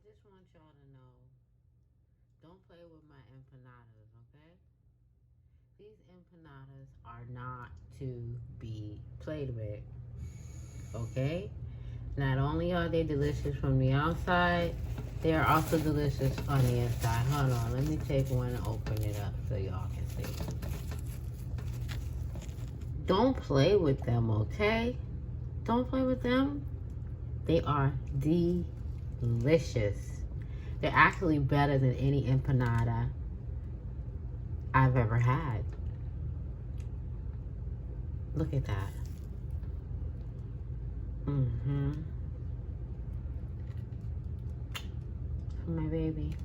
just want y'all to know, don't play with my empanadas, okay? These empanadas are not to be played with, okay? Not only are they delicious from the outside, they are also delicious on the inside. Hold on, let me take one and open it up so y'all can see. Don't play with them, okay? Don't play with them. They are delicious. They're actually better than any empanada I've ever had. Look at that. For my baby.